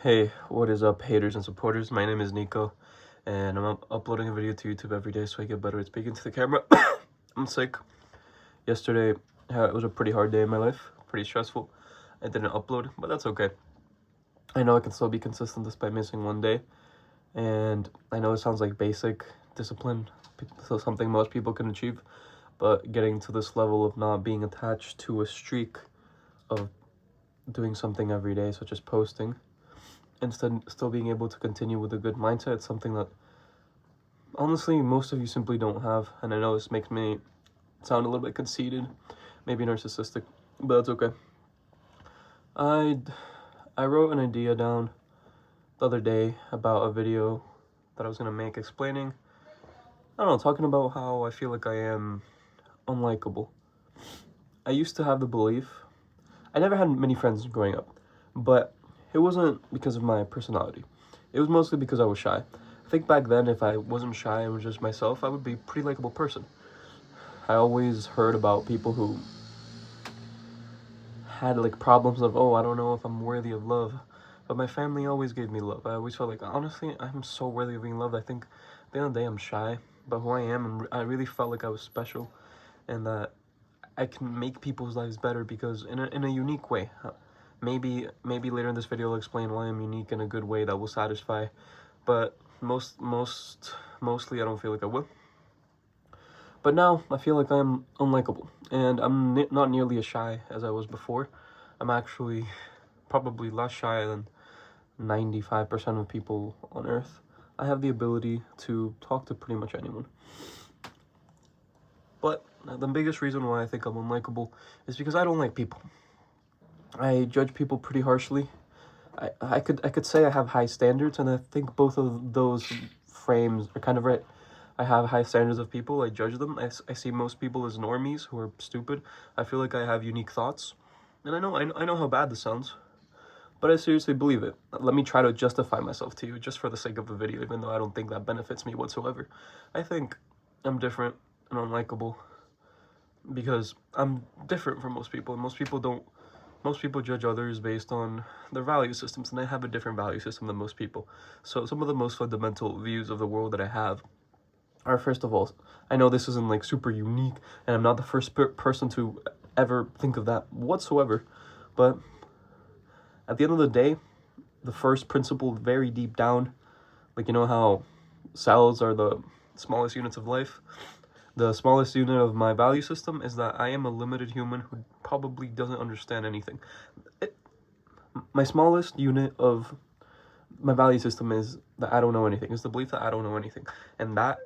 Hey, what is up, haters and supporters? My name is Nico, and I'm uploading a video to YouTube every day so I get better at speaking to the camera. I'm sick. Yesterday, it was a pretty hard day in my life, pretty stressful. I didn't upload, but that's okay. I know I can still be consistent despite missing one day, and I know it sounds like basic discipline, so something most people can achieve, but getting to this level of not being attached to a streak of doing something every day, such as posting, instead still being able to continue with a good mindset, it's something that honestly most of you simply don't have. And I know this makes me sound a little bit conceited, maybe narcissistic, but that's okay. I wrote an idea down the other day about a video that I was gonna make explaining, I don't know, talking about how I feel like I am unlikable. I used to have the belief, I never had many friends growing up, but it wasn't because of my personality. It was mostly because I was shy. I think back then, if I wasn't shy and was just myself, I would be a pretty likable person. I always heard about people who had like problems of, oh, I don't know if I'm worthy of love. But my family always gave me love. I always felt like, honestly, I'm so worthy of being loved. I think at the end of the day, I'm shy, but who I am, and I really felt like I was special and that I can make people's lives better because in a unique way. Maybe later in this video I'll explain why I'm unique in a good way that will satisfy, but mostly I don't feel like I will. But now I feel like I'm unlikable, and I'm not nearly as shy as I was before. I'm actually probably less shy than 95% of people on Earth. I have the ability to talk to pretty much anyone. But the biggest reason why I think I'm unlikable is because I don't like people. I judge people pretty harshly. I could say I have high standards, and I think both of those frames are kind of right. I have high standards of people. I judge them. I see most people as normies who are stupid. I feel like I have unique thoughts, and I know how bad this sounds, but I seriously believe it. Let me try to justify myself to you just for the sake of the video, even though I don't think that benefits me whatsoever. I think I'm different and unlikable because I'm different from most people, and most people judge others based on their value systems, and I have a different value system than most people. So some of the most fundamental views of the world that I have are, first of all, I know this isn't like super unique, and I'm not the first person to ever think of that whatsoever, but at the end of the day, the first principle, very deep down, like, you know how cells are the smallest units of life? The smallest unit of my value system is that I am a limited human who probably doesn't understand anything. My smallest unit of my value system is that I don't know anything. It's the belief that I don't know anything. And that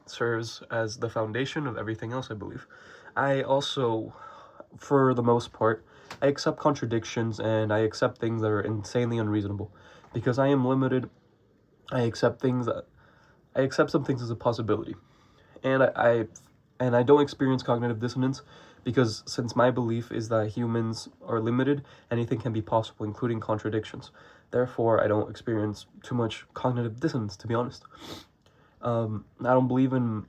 serves as the foundation of everything else, I believe. I also, for the most part, I accept contradictions and I accept things that are insanely unreasonable. Because I am limited, I accept some things as a possibility. And I don't experience cognitive dissonance because since my belief is that humans are limited, anything can be possible, including contradictions. Therefore, I don't experience too much cognitive dissonance, to be honest. I don't believe in...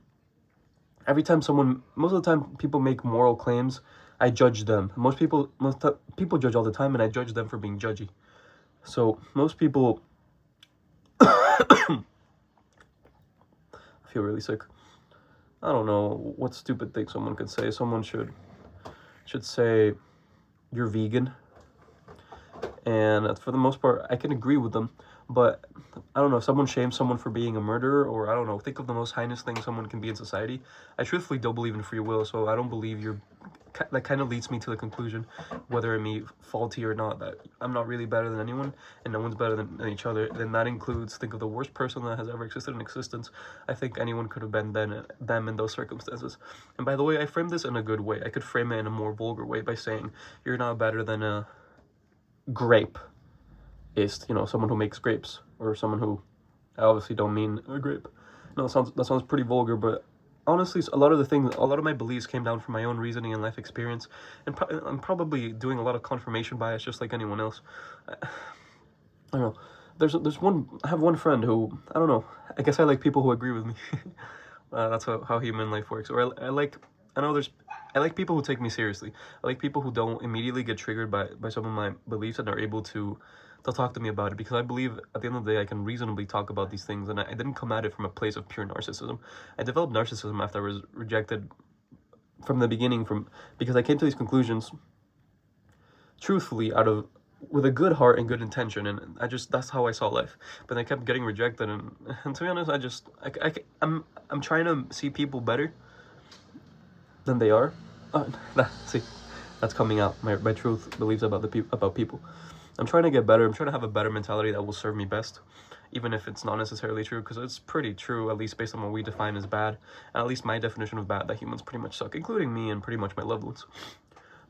most of the time people make moral claims, I judge them. Most people judge all the time, and I judge them for being judgy. So most people... I feel really sick. I don't know what stupid thing someone could say. Someone should say, you're vegan. And for the most part, I can agree with them. But I don't know, if someone shames someone for being a murderer, or I don't know, think of the most heinous thing someone can be in society. I truthfully don't believe in free will, so I don't believe that kind of leads me to the conclusion, whether I'm faulty or not, that I'm not really better than anyone, and no one's better than each other. Then that includes, think of the worst person that has ever existed in existence. I think anyone could have been them in those circumstances. And by the way, I framed this in a good way. I could frame it in a more vulgar way by saying, you're not better than a grape is, someone who makes grapes, or someone who, I obviously don't mean a grape. No, that sounds pretty vulgar, but honestly, a lot of my beliefs came down from my own reasoning and life experience, and I'm probably doing a lot of confirmation bias, just like anyone else. I don't know. I have one friend who, I don't know, I guess I like people who agree with me. That's how human life works. Or I know there's I like people who take me seriously. I like people who don't immediately get triggered by some of my beliefs and are able to talk to me about it, because I believe at the end of the day I can reasonably talk about these things, and I didn't come at it from a place of pure narcissism. I developed narcissism after I was rejected from the beginning, because I came to these conclusions truthfully out of with a good heart and good intention, and that's how I saw life. But I kept getting rejected, and to be honest, I'm trying to see people better than they are. See, that's coming out. My truth beliefs about about people. I'm trying to get better. I'm trying to have a better mentality that will serve me best, even if it's not necessarily true, because it's pretty true, at least based on what we define as bad, and at least my definition of bad, that humans pretty much suck, including me and pretty much my loved ones.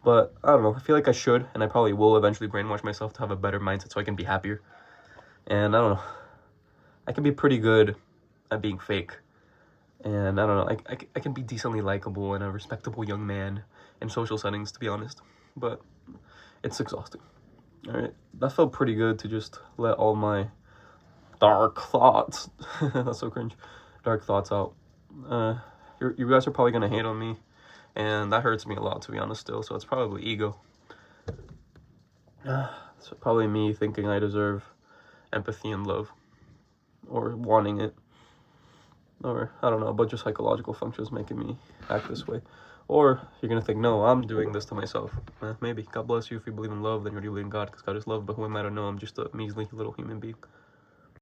But I don't know. I feel like I should, and I probably will eventually brainwash myself to have a better mindset so I can be happier. And I don't know. I can be pretty good at being fake. And I don't know, I can be decently likable and a respectable young man in social settings, to be honest. But it's exhausting. Alright, that felt pretty good to just let all my dark thoughts, that's so cringe, dark thoughts out. You guys are probably going to hate on me, and that hurts me a lot, to be honest, still. So it's probably ego. It's probably me thinking I deserve empathy and love, or wanting it. Or, I don't know, a bunch of psychological functions making me act this way. Or, you're gonna think, no, I'm doing this to myself. Maybe. God bless you if you believe in love, then you really believe in God, because God is love. But who am I to know? I'm just a measly little human being.